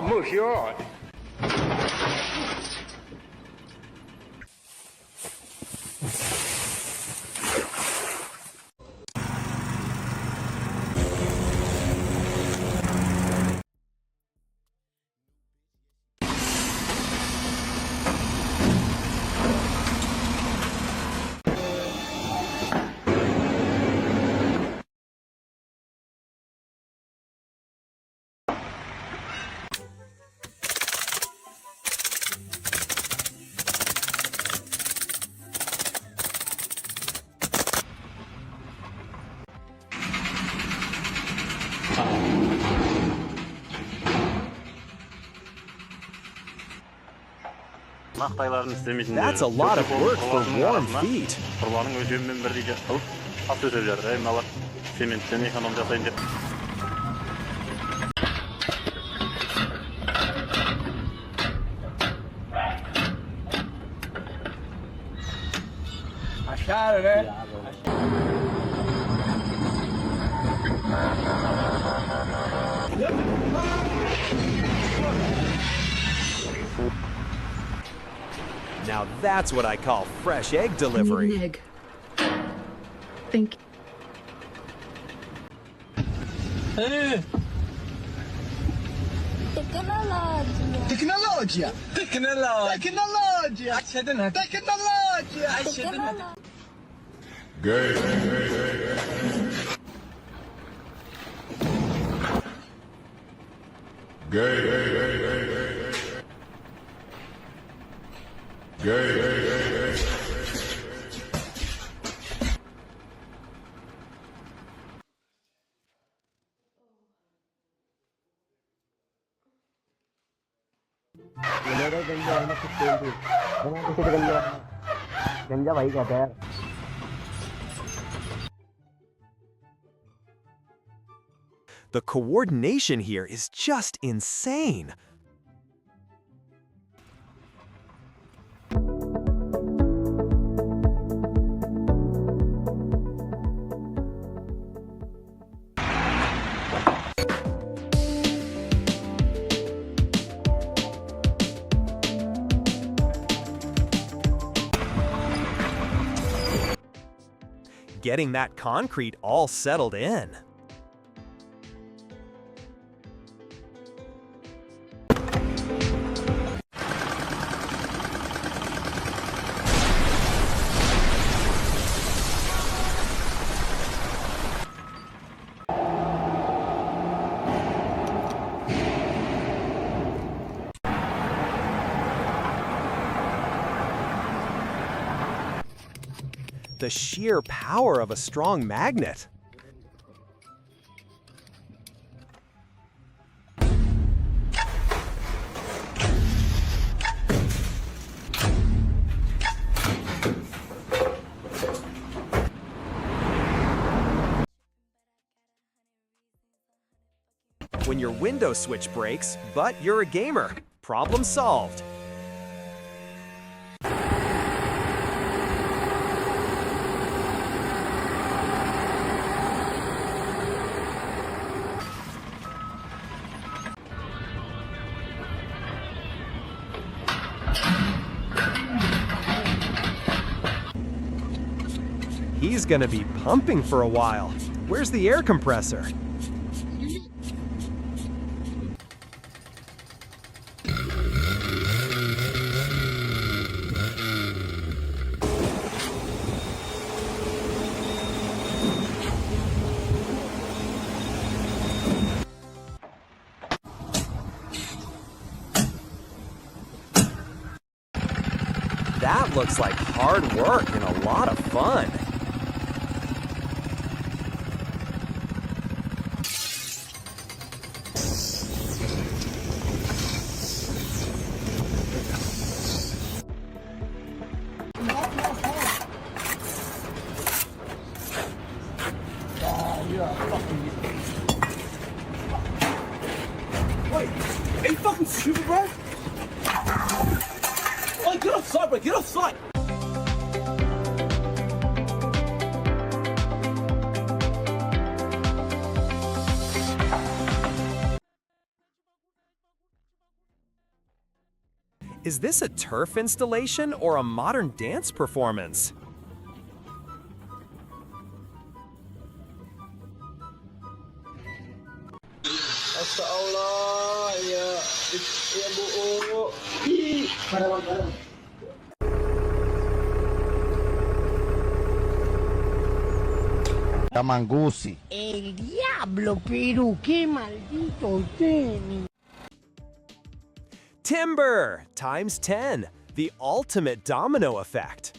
monsieur. That's a lot of work for warm feet. Now that's what I call fresh egg delivery. An egg. Thank you. Tecnologia. गंजा भाई कहते हैं। The coordination here is just insane. Getting that concrete all settled in. The sheer power of a strong magnet. When your window switch breaks, but you're a gamer. Problem solved. He's gonna be pumping for a while. Where's the air compressor? That looks like hard work and a lot of fun. Wait, are you fucking stupid, bro? Oh, get offside, bro, get offside! Is this a turf installation or a modern dance performance? Masya Allah, ya bu. Tamangusi. El diablo, pero qué maldito tenis. Timber times 10, the ultimate domino effect.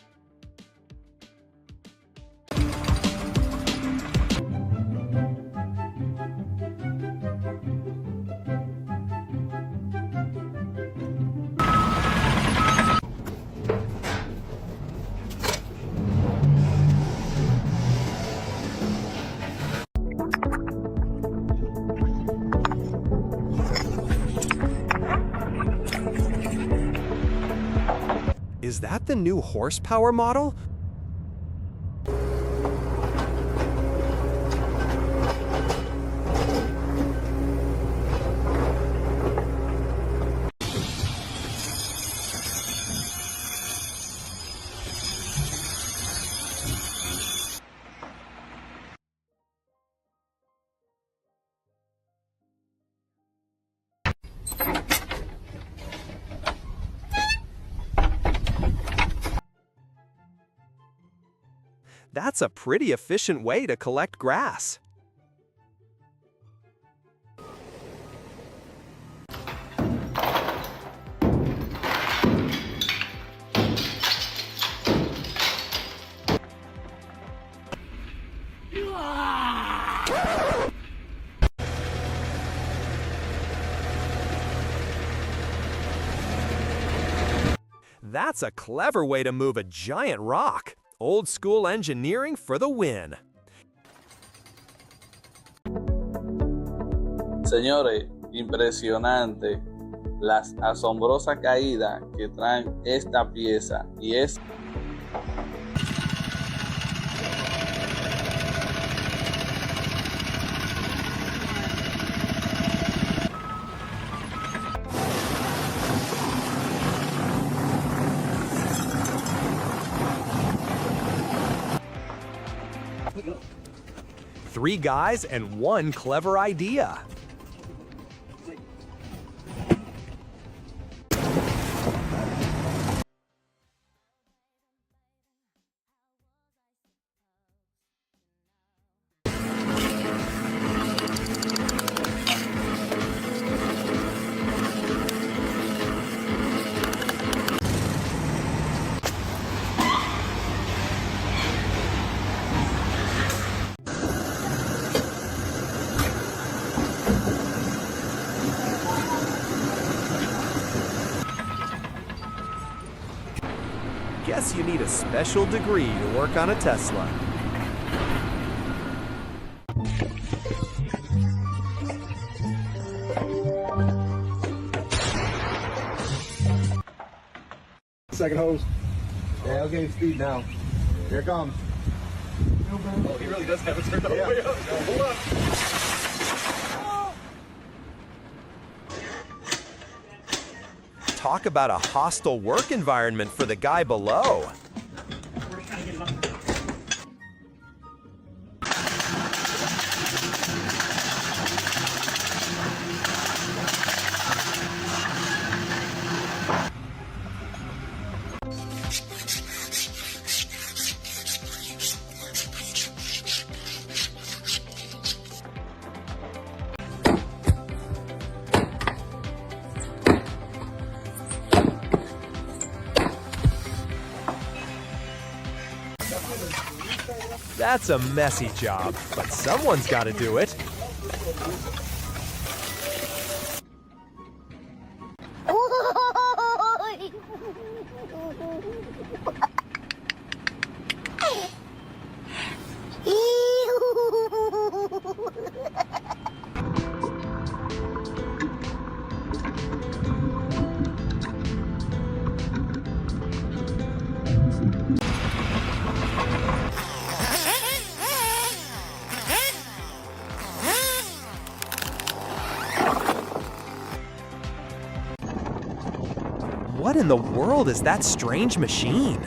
Is that the new horsepower model? That's a pretty efficient way to collect grass. That's a clever way to move a giant rock. Old school engineering for the win. Señores, impresionante las asombrosas caídas que traen esta pieza y es Three guys and one clever idea. Guess you need a special degree to work on a Tesla. Second hose. Yeah, I'll get speed now. Here it comes. Oh, he really does have it turned all the way up. Hold up. Talk about a hostile work environment for the guy below. That's a messy job, but someone's got to do it. What in the world is that strange machine?